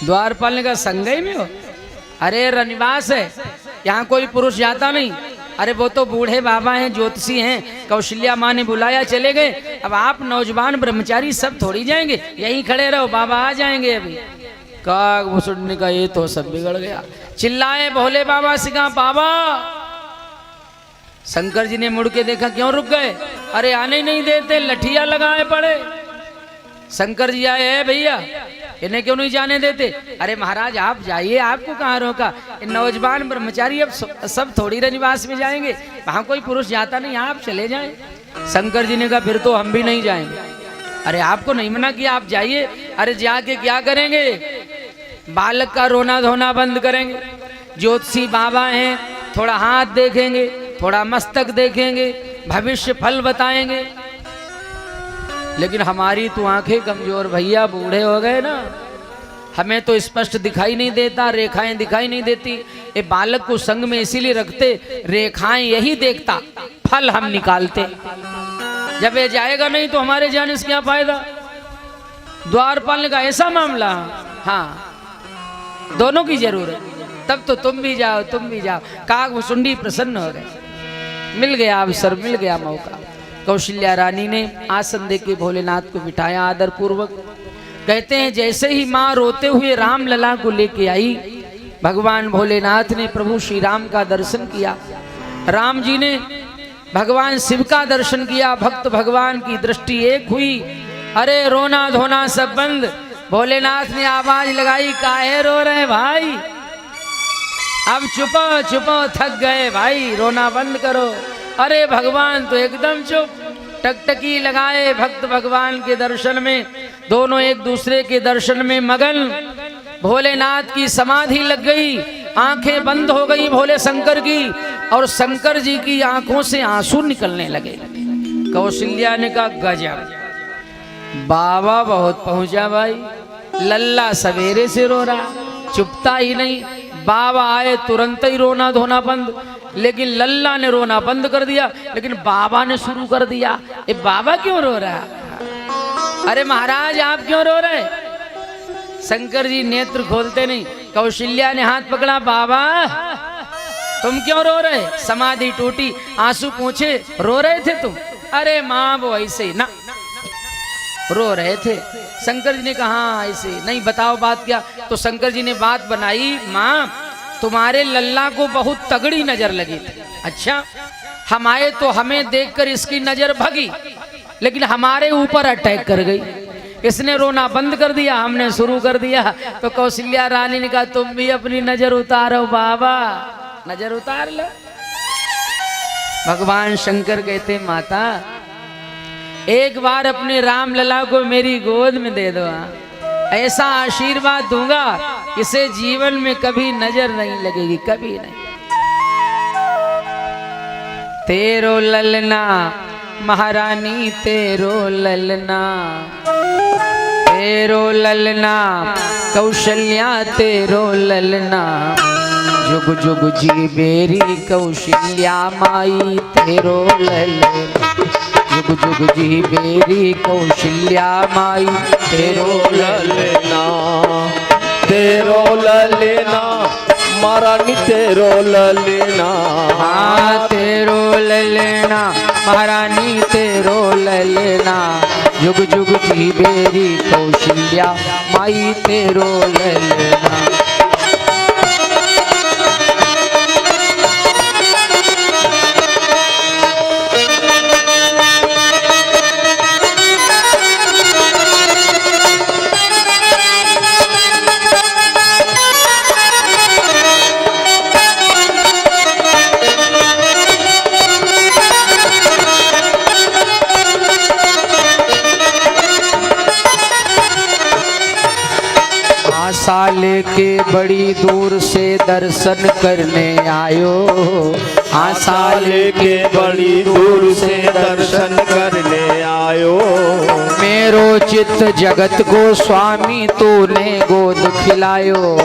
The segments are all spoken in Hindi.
द्वारपाल ने कहा संगई में हो? अरे रनिवास है, यहाँ कोई पुरुष जाता नहीं। अरे वो तो बूढ़े बाबा हैं, ज्योतिषी हैं, कौशल्या माँ ने बुलाया चले गए। अब आप नौजवान ब्रह्मचारी सब थोड़ी जाएंगे, यहीं खड़े रहो, बाबा आ जाएंगे अभी। काग ने कहा ये तो सब बिगड़ गया। चिल्लाए भोले बाबा से, कहा बाबा। शंकर जी ने मुड़ के देखा, क्यों रुक गए? अरे आने नहीं देते, लठिया लगाए पड़े। शंकर जी आए, है भैया इन्हें क्यों नहीं जाने देते? अरे महाराज आप जाइए, आपको कहाँ रोका? नौजवान ब्रह्मचारी अब सब थोड़ी रनिवास में जाएंगे, वहां कोई पुरुष जाता नहीं, आप चले जाएं। शंकर जी ने कहा फिर तो हम भी नहीं जाएंगे। अरे आपको नहीं मना किया, आप जाइए। अरे जाके क्या करेंगे? बालक का रोना धोना बंद करेंगे। ज्योतिषी बाबा हैं, थोड़ा हाथ देखेंगे, थोड़ा मस्तक देखेंगे, भविष्य फल बताएंगे। लेकिन हमारी तो आंखें कमजोर भैया, बूढ़े हो गए ना, हमें तो स्पष्ट दिखाई नहीं देता, रेखाएं दिखाई नहीं देती। ये बालक को संग में इसीलिए रखते, रेखाएं यही देखता, फल हम निकालते। जब ये जाएगा नहीं तो हमारे जाने से क्या फायदा? द्वारपाल ने कहा ऐसा मामला? हाँ दोनों की जरूरत, तब तो तुम भी जाओ, तुम भी जाओ। काकभुसुंडी प्रसन्न हो गए, मिल गया अवसर, मिल गया मौका। कौशल्या रानी ने आसन दे के भोलेनाथ को बिठाया आदर पूर्वक। कहते हैं जैसे ही माँ रोते हुए राम लला को लेके आई, भगवान भोलेनाथ ने प्रभु श्री राम का दर्शन किया। राम जी ने भगवान शिव का दर्शन किया। भक्त भगवान की दृष्टि एक हुई। अरे रोना धोना सब बंद। भोलेनाथ ने आवाज लगाई, काहे रो रहे भाई? अब चुपो चुपो, थक गए भाई, रोना बंद करो। अरे भगवान तो एकदम चुप, टकटकी लगाए भक्त भगवान के दर्शन में। दोनों एक दूसरे के दर्शन में मगन। भोलेनाथ की समाधि लग गई, आंखें बंद हो गई भोले शंकर की, और शंकर जी की आंखों से आंसू निकलने लगे। कौशल्या ने कहा गजब, बाबा बहुत पहुंचा भाई। लल्ला सवेरे से रो रहा, चुपता ही नहीं। बाबा आए तुरंत ही रोना धोना बंद, लेकिन लल्ला ने रोना बंद कर दिया, लेकिन बाबा ने शुरू कर दिया। ये बाबा क्यों रो रहा? अरे महाराज आप क्यों रो रहे? शंकर जी नेत्र खोलते नहीं। कौशल्या ने हाथ पकड़ा, बाबा तुम क्यों रो रहे? समाधि टूटी, आंसू पूछे, रो रहे थे तुम? अरे माँ वो ऐसे ना रो रहे थे। शंकर जी ने कहा ऐसे नहीं, बताओ बात क्या? तो शंकर जी ने बात बनाई, माँ तुम्हारे लल्ला को बहुत तगड़ी नजर लगी थी। अच्छा, हम आए तो हमें देखकर इसकी नजर भगी, लेकिन हमारे ऊपर अटैक कर गई। इसने रोना बंद कर दिया, हमने शुरू कर दिया। तो कौशल्या रानी ने कहा तुम भी अपनी नजर उतारो बाबा, नजर उतार लो। भगवान शंकर कहते माता एक बार अपने राम लला को मेरी गोद में दे दो, ऐसा आशीर्वाद दूंगा इसे जीवन में कभी नजर नहीं लगेगी, कभी नहीं। तेरो ललना महारानी, तेरो ललना, तेरो ललना कौशल्या, तेरो ललना जुग जुग जी बेरी कौशल्या माई, तेरो ललना जुग जुग जी बेरी कौशल्या माई, तेरो ललना, तेरो ललना महारानी, तेरो ललना। हाँ तेरो ललना महारानी, तेरो ललना जुग जुग जी बेरी कौशल्या माई, तेरो ललना। साल के बड़ी दूर से दर्शन करने आयो, साल के बड़ी दूर से दर्शन करने आयो। मेरो चित्त जगत को स्वामी तूने गोद खिलायो,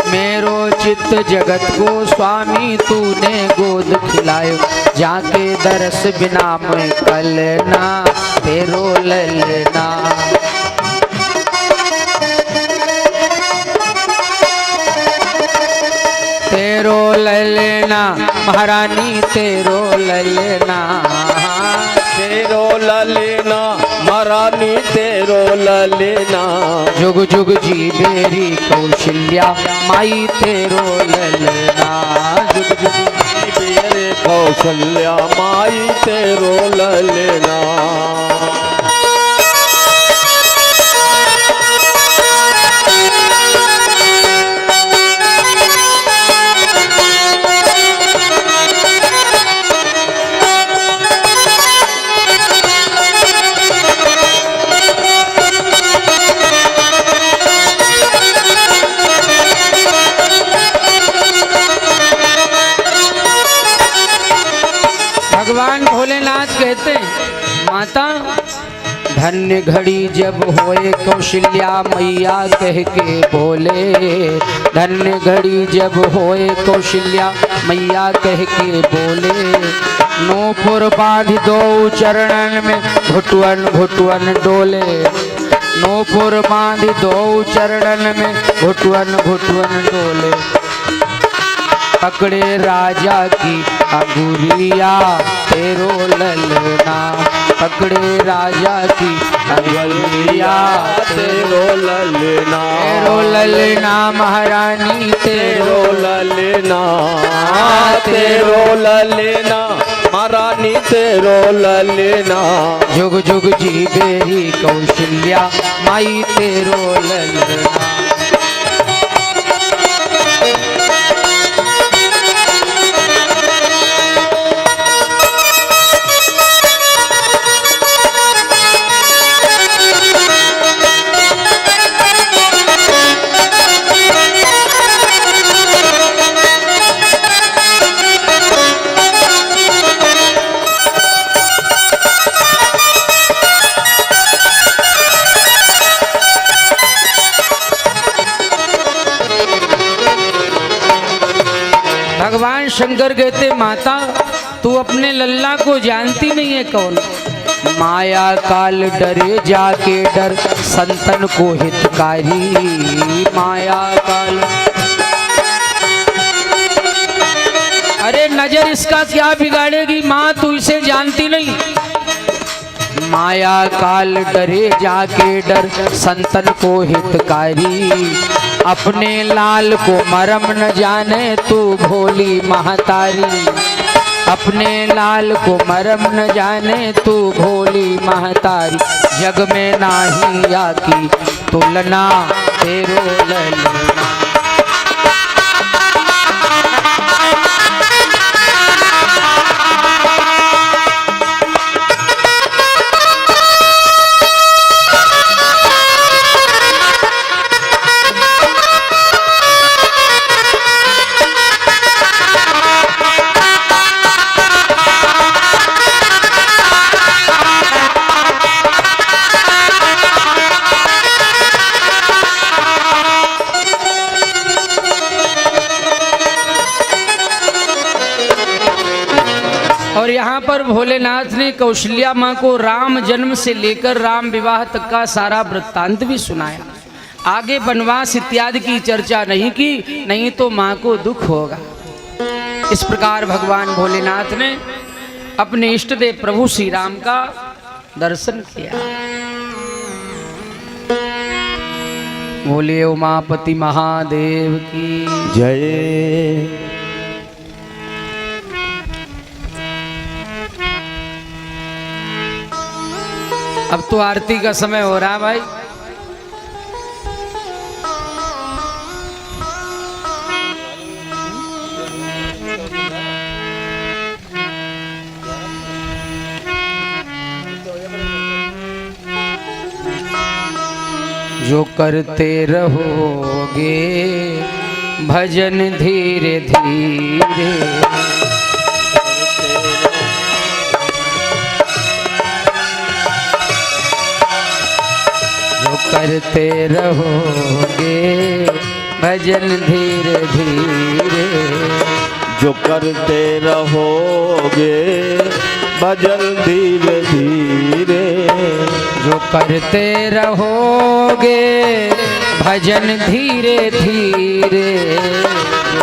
मेरो चित्त जगत को स्वामी तूने गोद खिलायो। जाके दरस बिना मैं कलना, तेरो ललना। महारानी तेरो ललना, तेरो ललना महारानी तेरो ललना, जुग जुग जी बेरी कौशल्या माई तेरो ललना, जुग जुग जी बेरे कौशल्या माई तेरो ललना। भगवान भोलेनाथ कहते हैं, माता धन्य घड़ी जब होए कौशल्या मैया कह के बोले, धन्य घड़ी जब होए कौशल्या मैया कह के बोले, नूपुर बांध दो चरणन में घुटवन घुटवन डोले, नूपुर बांध दो चरणन में घुटवन घुटवन डोले, पकड़े राजा की अंगुरिया तेरो ललना, पकड़े राजा की अंगुरिया तेरो ललना, तेरो ललना महारानी तेरो तेरो ललना, तेरो ललना महारानी तेरो ललना, जुग जुग जी बेरी कौशल्या माई तेरो ललना। भगवान शंकर कहते, माता तू अपने लल्ला को जानती नहीं है कौन, माया काल डरे जाके डर संतन को हितकारी, माया काल। अरे नजर इसका क्या बिगाड़ेगी माँ, तू इसे जानती नहीं। माया काल डरे जाके डर संतन को हितकारी, अपने लाल को मरम न जाने तू भोली महतारी, अपने लाल को मरम न जाने तू भोली महतारी, जग में नाही आकी तुलना तेरो ललना। और यहाँ पर भोलेनाथ ने कौशल्या माँ को राम जन्म से लेकर राम विवाह तक का सारा वृत्तांत भी सुनाया। आगे वनवास इत्यादि की चर्चा नहीं की, नहीं तो माँ को दुख होगा। इस प्रकार भगवान भोलेनाथ ने अपने इष्ट देव प्रभु श्री राम का दर्शन किया। बोलिए उमापति महादेव की जय। अब तो आरती का समय हो रहा है भाई। जो करते रहोगे भजन धीरे धीरे, जो करते रहोगे भजन धीरे धीरे, जो करते रहोगे भजन धीरे धीरे, जो करते रहोगे भजन धीरे धीरे,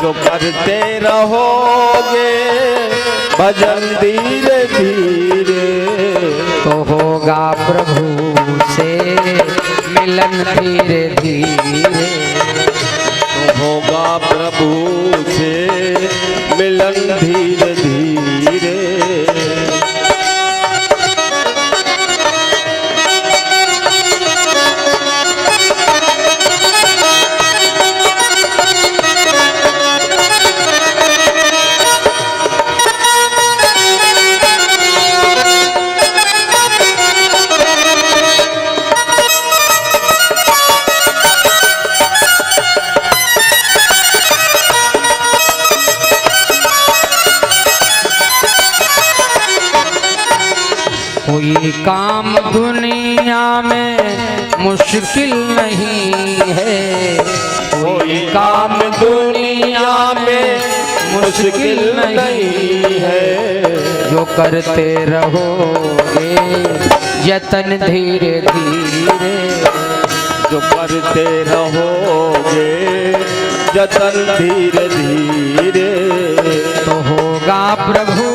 जो करते रहोगे भजन धीरे धीरे तो होगा प्रभु से मिलन धीरे धीरे। तो होगा प्रभु से मिलन धीरे धीरे। कोई काम दुनिया में मुश्किल नहीं है, कोई काम दुनिया में मुश्किल नहीं है। जो करते रहोगे यतन धीरे धीरे। जो करते रहोगे जतन धीरे धीरे तो होगा प्रभु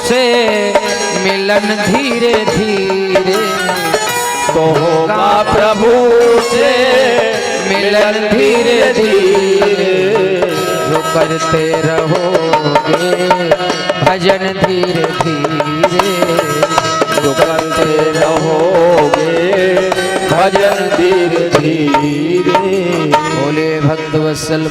से मिलन धीरे धीरे। तो होगा प्रभु से मिलन धीरे धीरे। जो करते रहोगे भजन धीरे धीरे। जो करते रहोगे भजन धीरे धीरे। बोले भक्त वत्सल